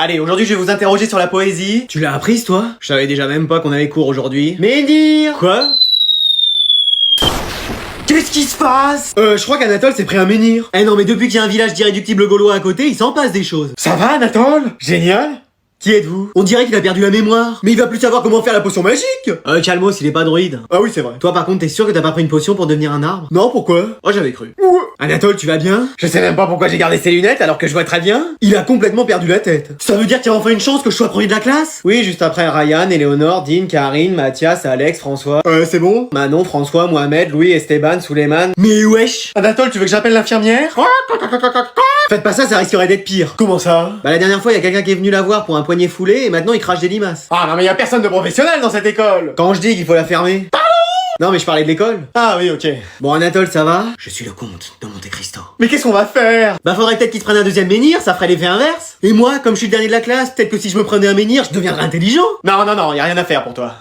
Allez, aujourd'hui je vais vous interroger sur la poésie. Tu l'as apprise toi? Je savais déjà même pas qu'on avait cours aujourd'hui. Menhir! Quoi? Qu'est-ce qui se passe? Je crois qu'Anatole s'est pris un menhir. Eh non mais depuis qu'il y a un village d'irréductibles gaulois à côté, il s'en passe des choses. Ça va Anatole? Génial. Qui êtes-vous? On dirait qu'il a perdu la mémoire. Mais il va plus savoir comment faire la potion magique. Calmos, il est pas druide. Ah oui, c'est vrai. Toi par contre, t'es sûr que t'as pas pris une potion pour devenir un arbre? Non, pourquoi? Oh, j'avais cru. Anatole, tu vas bien? Je sais même pas pourquoi j'ai gardé ses lunettes alors que je vois très bien. Il a complètement perdu la tête. Ça veut dire qu'il y a enfin une chance que je sois premier de la classe? Oui, juste après Ryan, Éléonore, Dean, Karine, Mathias, Alex, François. C'est bon? Manon, François, Mohamed, Louis, Esteban, Suleiman. Mais wesh! Anatole, tu veux que j'appelle l'infirmière? Faites pas ça risquerait d'être pire. Comment ça? Bah la dernière fois, il y a quelqu'un qui est venu la voir pour un poignet foulé et maintenant il crache des limaces. Ah non mais y a personne de professionnel dans cette école. Quand je dis qu'il faut la fermer. Pardon? Non mais je parlais de l'école. Ah oui, ok. Bon Anatole, ça va? Je suis le comte de Monte Cristo. Mais qu'est-ce qu'on va faire? Bah faudrait peut-être qu'il se prenne un deuxième menhir, ça ferait l'effet inverse. Et moi, comme je suis le dernier de la classe, peut-être que si je me prenais un menhir, je deviendrais intelligent. Non, y a rien à faire pour toi.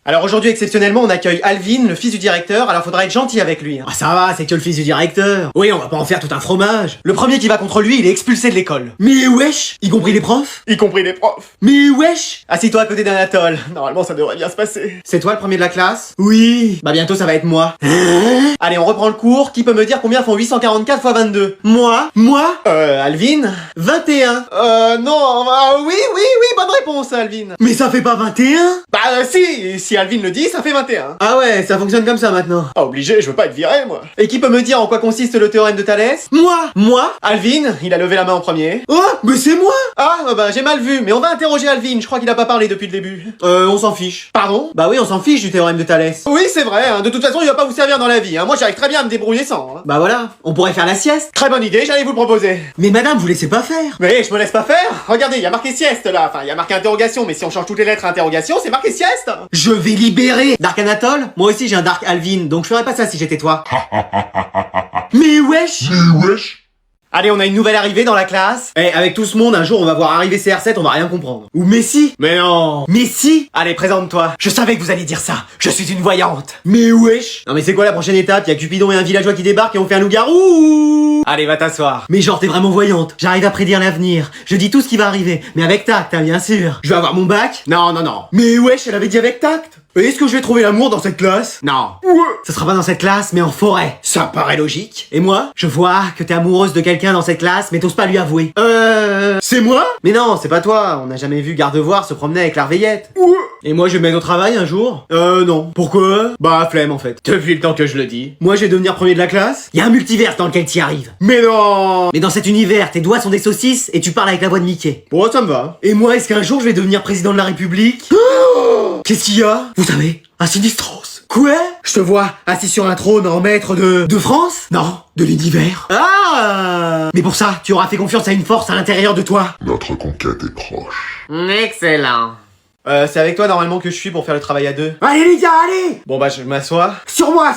Alors aujourd'hui, exceptionnellement, on accueille Alvin, le fils du directeur, alors faudra être gentil avec lui. Ah ça va, c'est que le fils du directeur. Oui, on va pas en faire tout un fromage. Le premier qui va contre lui, il est expulsé de l'école. Mais wesh! Y compris les profs? Y compris les profs. Mais wesh! Assis-toi à côté d'Anatole. Normalement, ça devrait bien se passer. C'est toi le premier de la classe? Oui. Bah bientôt, ça va être moi. Allez, on reprend le cours. Qui peut me dire combien font 844 fois 22? Moi? Alvin? 21. Non, oui, bonne réponse, Alvin. Mais ça fait pas 21? Bah si Alvin le dit, ça fait 21. Ah ouais, ça fonctionne comme ça maintenant. Ah obligé, je veux pas être viré moi. Et qui peut me dire en quoi consiste le théorème de Thalès? Moi? Alvin, il a levé la main en premier. Oh, mais c'est moi! Ah, bah j'ai mal vu, mais on va interroger Alvin, je crois qu'il a pas parlé depuis le début. On s'en fiche. Pardon? Bah oui, on s'en fiche du théorème de Thalès. Oui, c'est vrai, hein. De toute façon, il va pas vous servir dans la vie, hein. Moi j'arrive très bien à me débrouiller sans. Hein. Bah voilà, on pourrait faire la sieste. Très bonne idée, j'allais vous le proposer. Mais madame, vous laissez pas faire. Mais je me laisse pas faire. Regardez, il y a marqué sieste là, enfin il y a marqué interrogation, mais si on change toutes les lettres à interrogation, c'est marqué sieste. Je vais libérer Dark Anatole. Moi aussi j'ai un Dark Alvin, donc je ferais pas ça si j'étais toi. Mais wesh! Allez, on a une nouvelle arrivée dans la classe. Avec tout ce monde, un jour on va voir arriver CR7, on va rien comprendre. Ou Messi. Mais non. Messi. Allez, présente-toi. Je savais que vous alliez dire ça. Je suis une voyante. Mais wesh. Non mais c'est quoi la prochaine étape? Y a Cupidon et un villageois qui débarquent et on fait un loup-garou. Allez, va t'asseoir. Mais genre t'es vraiment voyante. J'arrive à prédire l'avenir. Je dis tout ce qui va arriver. Mais avec tact, hein, bien sûr. Je vais avoir mon bac. Non. Mais wesh, elle avait dit avec tact. Est-ce que je vais trouver l'amour dans cette classe? Non. Ce sera pas dans cette classe, mais en forêt. Ça paraît logique. Et moi? Je vois que t'es amoureuse de quelqu'un dans cette classe, mais t'oses pas lui avouer. C'est moi? Mais non, c'est pas toi. On n'a jamais vu Gardevoir se promener avec l'Arveillette. Et moi, je vais me mettre au travail un jour? Non. Pourquoi? Bah, flemme en fait. Depuis le temps que je le dis. Moi, je vais devenir premier de la classe? Y a un multivers dans lequel t'y arrives. Mais non! Mais dans cet univers, tes doigts sont des saucisses et tu parles avec la voix de Mickey. Bon, ça me va. Et moi, est-ce qu'un jour je vais devenir président de la République? Qu'est-ce qu'il y a? Vous savez, un sinistros. Quoi? Je te vois assis sur un trône en maître de France? Non, de l'univers. Ah! Mais pour ça, tu auras fait confiance à une force à l'intérieur de toi. Notre conquête est proche. Excellent. C'est avec toi normalement que je suis pour faire le travail à deux. Allez les gars, allez! Bon bah je m'assois. Sur moi!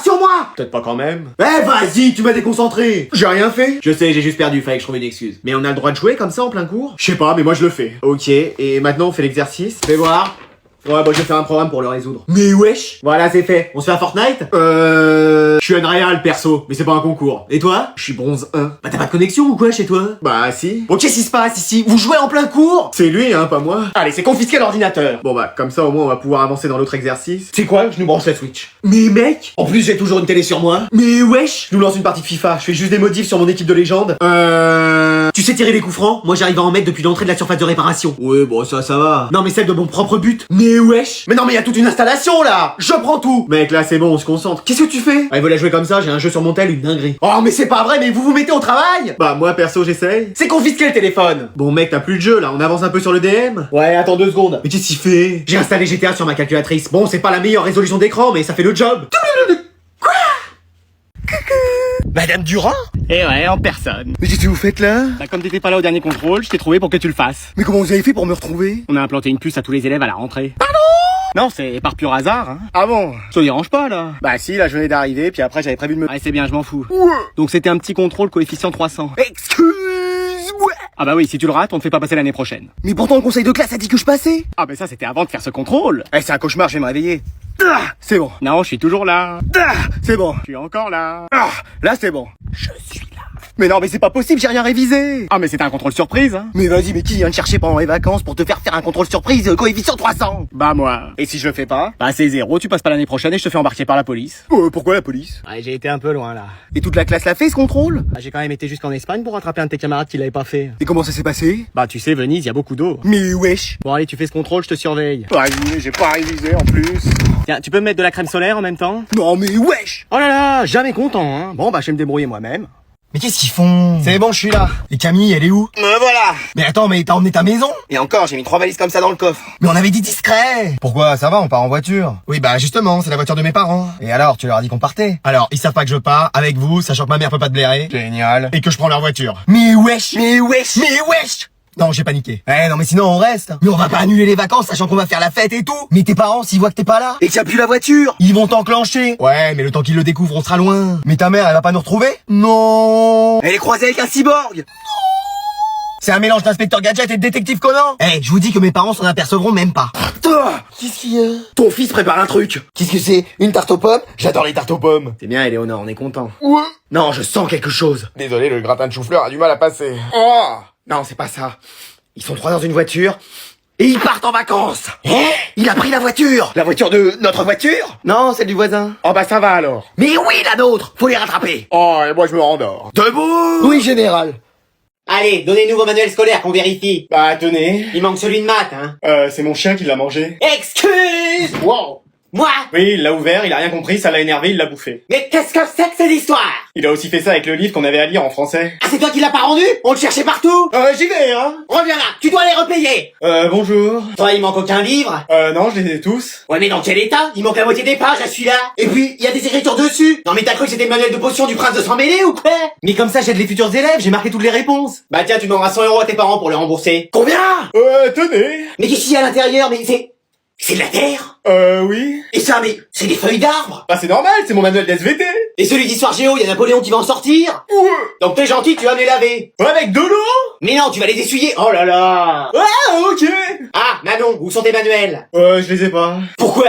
Peut-être pas quand même. Vas-y, tu m'as déconcentré. J'ai rien fait. Je sais, j'ai juste perdu, fallait que je trouve une excuse. Mais on a le droit de jouer comme ça en plein cours? Je sais pas, mais moi je le fais. Ok, et maintenant on fait l'exercice. Fais voir. Ouais, bah je vais faire un programme pour le résoudre. Mais wesh! Voilà, c'est fait. On se fait un Fortnite? Je suis Unreal perso, mais c'est pas un concours. Et toi? Je suis bronze 1. Bah t'as pas de connexion ou quoi chez toi? Bah si. Bon, qu'est-ce qui se passe ici? Vous jouez en plein cours? C'est lui, hein, pas moi. Allez, c'est confisquer l'ordinateur. Bon bah, comme ça au moins on va pouvoir avancer dans l'autre exercice. C'est quoi? Je nous branche la Switch. Mais mec! En plus j'ai toujours une télé sur moi. Mais wesh! Je nous lance une partie de FIFA. Je fais juste des modifs sur mon équipe de légende. Tu sais tirer les coups francs? Moi j'arrive à en mettre depuis l'entrée de la surface de réparation. Ouais, bon ça va. Non mais celle de mon propre but. Mais wesh! Mais non mais y a toute une installation là! Je prends tout! Mec là c'est bon, on se concentre. Qu'est-ce que tu fais? Ah, il veut la jouer comme ça, j'ai un jeu sur mon tel, une dinguerie. Oh mais c'est pas vrai, mais vous vous mettez au travail? Bah moi perso j'essaye. C'est confisquer le téléphone! Bon mec t'as plus de jeu là, on avance un peu sur le DM? Ouais attends 2 secondes. Mais qu'est-ce qu'il fait? J'ai installé GTA sur ma calculatrice. Bon c'est pas la meilleure résolution d'écran mais ça fait le job. Quoi? Coucou! Madame Durand? Eh ouais, en personne. Mais qu'est-ce que vous faites là? Bah, comme t'étais pas là au dernier contrôle, je t'ai trouvé pour que tu le fasses. Mais comment vous avez fait pour me retrouver? On a implanté une puce à tous les élèves à la rentrée. Pardon? Non, c'est par pur hasard, hein. Ah bon? Ça dérange pas, là. Bah si, là je venais d'arriver, puis après j'avais prévu de me... Ouais, c'est bien, je m'en fous. Ouais. Donc c'était un petit contrôle coefficient 300. Excuse-moi. Ah bah oui, si tu le rates, on te fait pas passer l'année prochaine. Mais pourtant le conseil de classe a dit que je passais. Ah bah ça, c'était avant de faire ce contrôle. C'est un cauchemar, je vais me réveiller. C'est bon. Non, je suis toujours là. C'est bon. Je suis encore là. Là c'est bon. Je suis là. Mais non, mais c'est pas possible, j'ai rien révisé. Ah mais c'était un contrôle surprise, hein. Mais vas-y, mais qui vient te chercher pendant les vacances pour te faire un contrôle surprise coefficient 300? Bah moi. Et si je le fais pas? Bah c'est 0, tu passes pas l'année prochaine et je te fais embarquer par la police. Pourquoi la police? Ouais, j'ai été un peu loin là. Et toute la classe l'a fait ce contrôle? Bah, j'ai quand même été jusqu'en Espagne pour rattraper un de tes camarades qui l'avait pas fait. Et comment ça s'est passé? Bah tu sais, Venise, y a beaucoup d'eau. Mais wesh. Bon allez, tu fais ce contrôle, je te surveille. Ouais, mais j'ai pas révisé en plus. Tiens, tu peux me mettre de la crème solaire en même temps? Non mais wesh. Oh là là, jamais content, hein. Bon bah je vais me débrouiller moi-même. Mais qu'est-ce qu'ils font? C'est bon, je suis là. Et Camille, elle est où? Me voilà. Mais attends, mais t'as emmené ta maison? Et encore, j'ai mis 3 valises comme ça dans le coffre. Mais on avait dit discret. Pourquoi? Ça va, on part en voiture. Oui, bah justement, c'est la voiture de mes parents. Et alors, tu leur as dit qu'on partait? Alors, ils savent pas que je pars avec vous, sachant que ma mère peut pas te blairer. Génial. Et que je prends leur voiture. Mais wesh. Mais wesh. Mais wesh. Non, j'ai paniqué. Eh non, mais sinon on reste. Mais on va pas annuler les vacances sachant qu'on va faire la fête et tout. Mais tes parents, s'ils voient que t'es pas là et qu'il y a plus la voiture, ils vont t'enclencher. Ouais, mais le temps qu'ils le découvrent, on sera loin. Mais ta mère, elle va pas nous retrouver? Non. Elle est croisée avec un cyborg. Non. C'est un mélange d'inspecteur Gadget et de détective Conan. Eh, je vous dis que mes parents s'en apercevront même pas. Qu'est-ce qu'il y a? Ton fils prépare un truc. Qu'est-ce que c'est? Une tarte aux pommes? J'adore les tartes aux pommes. C'est bien, Éléonore, on est content. Ouais. Non, je sens quelque chose. Désolé, le gratin de chou-fleur a du mal à passer. Oh. Non, c'est pas ça. Ils sont 3 dans une voiture et ils partent en vacances. Il a pris la voiture. La voiture de notre voiture? Non, celle du voisin. Oh bah ça va alors. Mais oui, la nôtre. Faut les rattraper. Oh, et moi je me rendors. Debout. Oui, général. Allez, donnez-nous vos manuels scolaires qu'on vérifie. Bah tenez. Il manque celui de maths, hein. C'est mon chien qui l'a mangé. Excuse! Wow. Moi? Oui, il l'a ouvert, il a rien compris, ça l'a énervé, il l'a bouffé. Mais qu'est-ce que c'est que cette histoire? Il a aussi fait ça avec le livre qu'on avait à lire en français. Ah, c'est toi qui l'as pas rendu? On le cherchait partout? J'y vais, hein. Reviens là, tu dois les repayer. Bonjour. Toi, il manque aucun livre? Non, je les ai tous. Ouais, mais dans quel état? Il manque la moitié des pages, je suis là. Et puis, il y a des écritures dessus. Non, mais t'as cru que c'était le manuel de potion du prince de sang mêlé ou quoi? Mais comme ça, j'aide les futurs élèves, j'ai marqué toutes les réponses. Bah tiens, tu demanderas 100 € à tes parents pour les rembourser. Combien? Tenez. Mais qu'est-ce qu'il y a à l'intérieur? Mais c'est de la terre? Oui. Et ça, mais c'est des feuilles d'arbres. Bah c'est normal, c'est mon manuel d'SVT. Et celui d'histoire géo, il y a Napoléon qui va en sortir. Ouais. Donc t'es gentil, tu vas me les laver. Avec de l'eau. Mais non, tu vas les essuyer. Oh là là. Ah, ok. Ah, Manon, où sont tes manuels? Je les ai pas. Pourquoi?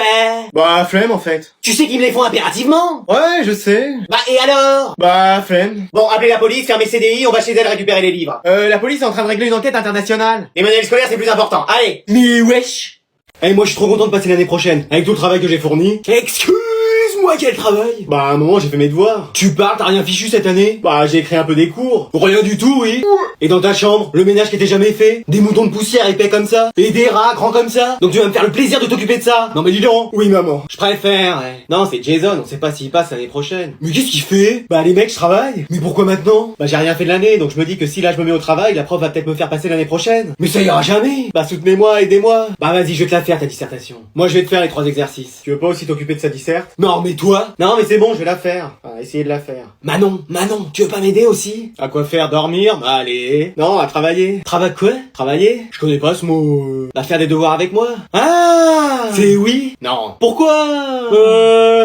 Bah flemme en fait. Tu sais qu'ils me les font impérativement. Ouais, je sais. Bah et alors? Bah flemme. Bon, appelez la police, fermez CDI, on va chez elle récupérer les livres. La police est en train de régler une enquête internationale. Les manuels scolaires, c'est plus important. Allez. Mais wesh. Eh, moi, je suis trop content de passer l'année prochaine. Avec tout le travail que j'ai fourni. Excuse-moi, quel travail? Bah, à un moment, j'ai fait mes devoirs. Tu parles, t'as rien fichu cette année? Bah, j'ai écrit un peu des cours. Rien du tout, oui. Et dans ta chambre, le ménage qui était jamais fait. Des moutons de poussière épais comme ça. Et des rats grands comme ça. Donc tu vas me faire le plaisir de t'occuper de ça. Non mais dis donc. Oui maman. Je préfère, ouais. Non, c'est Jason, on sait pas s'il passe l'année prochaine. Mais qu'est-ce qu'il fait? Bah, les mecs, je travaille. Mais pourquoi maintenant? Bah, j'ai rien fait de l'année, donc je me dis que si là je me mets au travail, la prof va peut-être me faire passer l'année prochaine. Mais ça ira jamais. Bah, soutenez-moi, aidez-moi. Bah, vas-y, je vais te la faire, ta dissertation. Moi, je vais te faire les 3 exercices. Tu veux pas aussi t'occuper de sa disserte? Non, mais toi? Non, mais c'est bon, je vais la faire. Enfin, essayer de la faire. Manon, tu veux pas m'aider aussi? À quoi faire? Dormir? Bah, allez. Non, à travailler. Travailler quoi? Travailler? Je connais pas ce mot. Bah, faire des devoirs avec moi. Ah! C'est oui? Non. Pourquoi?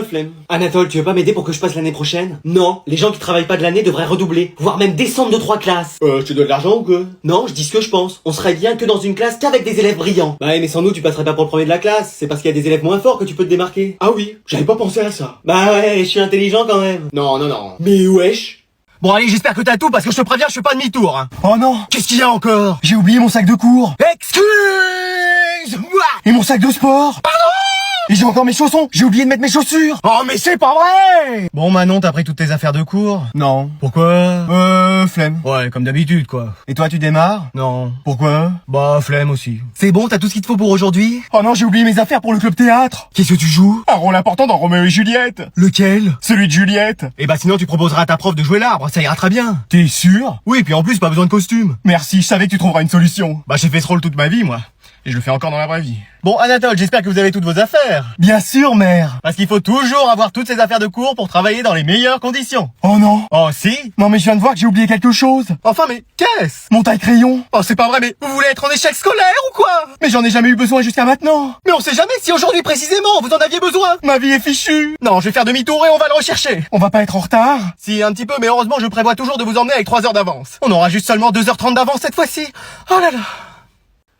Flemme. Anatole, tu veux pas m'aider pour que je passe l'année prochaine? Non. Les gens qui travaillent pas de l'année devraient redoubler, voire même descendre de 3 classes. Je te donne de l'argent ou quoi? Non, je dis ce que je pense. On serait bien que dans une classe qu'avec des élèves brillants. Bah, mais sans nous, tu passerais pas pour le premier de la classe. C'est parce qu'il y a des élèves moins forts que tu peux te démarquer. Ah oui, j'avais pas pensé à ça. Bah ouais, je suis intelligent quand même. Non. Mais wesh. Bon allez, j'espère que t'as tout parce que je te préviens, je fais pas demi-tour. Hein. Oh non, qu'est-ce qu'il y a encore? J'ai oublié mon sac de cours. Excuse-moi. Et mon sac de sport. Pardon. Et j'ai encore mes chaussons. J'ai oublié de mettre mes chaussures. Oh mais c'est pas vrai. Bon Manon, t'as pris toutes tes affaires de cours? Non. Pourquoi? Flemme. Ouais, comme d'habitude quoi. Et toi tu démarres? Non. Pourquoi? Bah flemme aussi. C'est bon, t'as tout ce qu'il te faut pour aujourd'hui? Oh non, j'ai oublié mes affaires pour le club théâtre. Qu'est-ce que tu joues? Un rôle important dans Roméo et Juliette. Lequel? Celui de Juliette. Et bah sinon tu proposeras à ta prof de jouer l'arbre, ça ira très bien. T'es sûr? Oui, puis en plus pas besoin de costume. Merci, je savais que tu trouveras une solution. Bah j'ai fait ce rôle toute ma vie moi. Et je le fais encore dans la vraie vie. Bon, Anatole, j'espère que vous avez toutes vos affaires. Bien sûr, mère. Parce qu'il faut toujours avoir toutes ces affaires de cours pour travailler dans les meilleures conditions. Oh non. Oh si. Non mais je viens de voir que j'ai oublié quelque chose. Enfin mais qu'est-ce? Mon taille-crayon. Oh c'est pas vrai mais vous voulez être en échec scolaire ou quoi? Mais j'en ai jamais eu besoin jusqu'à maintenant. Mais on sait jamais si aujourd'hui précisément vous en aviez besoin. Ma vie est fichue. Non, je vais faire demi-tour et on va le rechercher. On va pas être en retard? Si, un petit peu, mais heureusement je prévois toujours de vous emmener avec 3 heures d'avance. On aura juste seulement 2h30 d'avance cette fois-ci. Oh là là.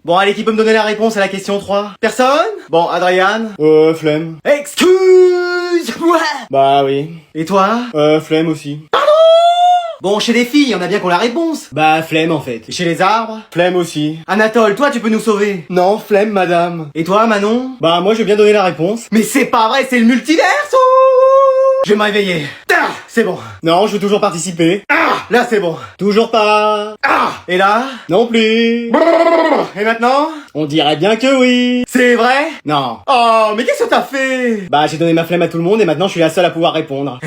Bon, allez, qui peut me donner la réponse à la question 3? Personne? Bon, Adrian? Flemme. Excuse-moi! Bah oui. Et toi? Flemme aussi. Bon, chez les filles, on a bien qu'on la réponse. Bah, flemme en fait. Et chez les arbres? Flemme aussi. Anatole, toi, tu peux nous sauver. Non, flemme, madame. Et toi, Manon? Bah, moi, je vais bien donner la réponse. Mais c'est pas vrai, c'est le multiverse! Je vais me réveiller. Ah, c'est bon. Non, je veux toujours participer. Ah, là, c'est bon. Toujours pas. Ah, et là? Non plus. Et maintenant? On dirait bien que oui. C'est vrai? Non. Oh, mais qu'est-ce que t'as fait? Bah, j'ai donné ma flemme à tout le monde et maintenant je suis la seule à pouvoir répondre.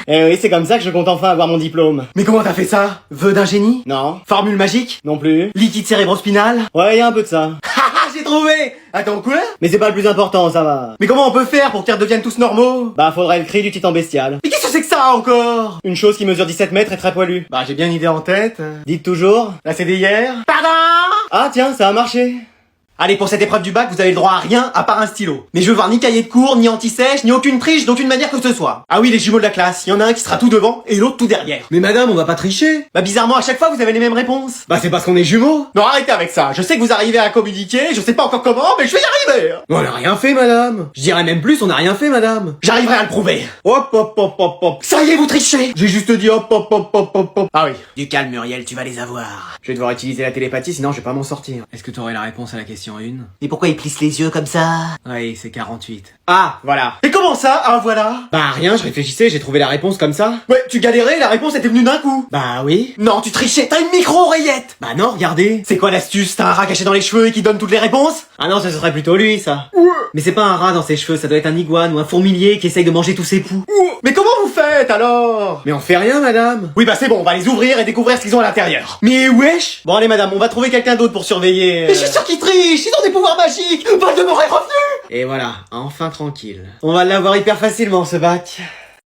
Eh oui, c'est comme ça que je compte enfin avoir mon diplôme. Mais comment t'as fait ça? Vœu d'un génie? Non. Formule magique? Non plus. Liquide cérébrospinal? Ouais, y a un peu de ça. Haha, j'ai trouvé! Attends, quoi? Mais c'est pas le plus important, ça va. Mais comment on peut faire pour qu'ils redeviennent tous normaux? Bah, faudrait le cri du titan bestial. Mais qu'est-ce que c'est que ça encore? Une chose qui mesure 17 mètres et très poilue. Bah, j'ai bien une idée en tête. Dites toujours. Là, c'est d'hier. Pardon! Ah tiens, ça a marché. Allez, pour cette épreuve du bac, vous avez le droit à rien à part un stylo. Mais je veux voir ni cahier de cours, ni anti-sèche, ni aucune triche d'aucune manière que ce soit. Ah oui, les jumeaux de la classe, il y en a un qui sera tout devant et l'autre tout derrière. Mais madame, on va pas tricher. Bah bizarrement, à chaque fois, vous avez les mêmes réponses. Bah, c'est parce qu'on est jumeaux. Non, arrêtez avec ça. Je sais que vous arrivez à communiquer, je sais pas encore comment, mais je vais y arriver. On a rien fait, madame. Je dirais même plus, on a rien fait, madame. J'arriverai à le prouver. Hop, hop, hop, hop, hop. Ça y est, vous trichez. J'ai juste dit hop, hop, hop, hop, hop, hop. Ah oui. Du calme, Muriel, tu vas les avoir. Je vais devoir utiliser la télépathie, sinon je vais pas m'en sortir. Est-ce que t'aurais la réponse à la question 1? Et pourquoi il plisse les yeux comme ça? Oui, c'est 48. Ah, voilà. Et comment ça? Ah voilà. Bah rien, je réfléchissais, j'ai trouvé la réponse comme ça. Ouais, tu galérais, la réponse était venue d'un coup. Bah oui. Non, tu trichais, t'as une micro-oreillette. Bah non, regardez. C'est quoi l'astuce? T'as un rat caché dans les cheveux et qui donne toutes les réponses? Ah non, ça ce serait plutôt lui, ça. Mais c'est pas un rat dans ses cheveux, ça doit être un iguane ou un fourmilier qui essaye de manger tous ses poux. Mais comment vous faites alors? Mais on fait rien, madame. Oui bah c'est bon, on va les ouvrir et découvrir ce qu'ils ont à l'intérieur. Mais wesh. Bon allez, madame, on va trouver quelqu'un d'autre pour surveiller. Mais je suis sûr qu'ils trichent, ils ont des pouvoirs magiques. Voldemort est revenu. Et voilà, enfin tranquille. On va l'avoir hyper facilement, ce bac.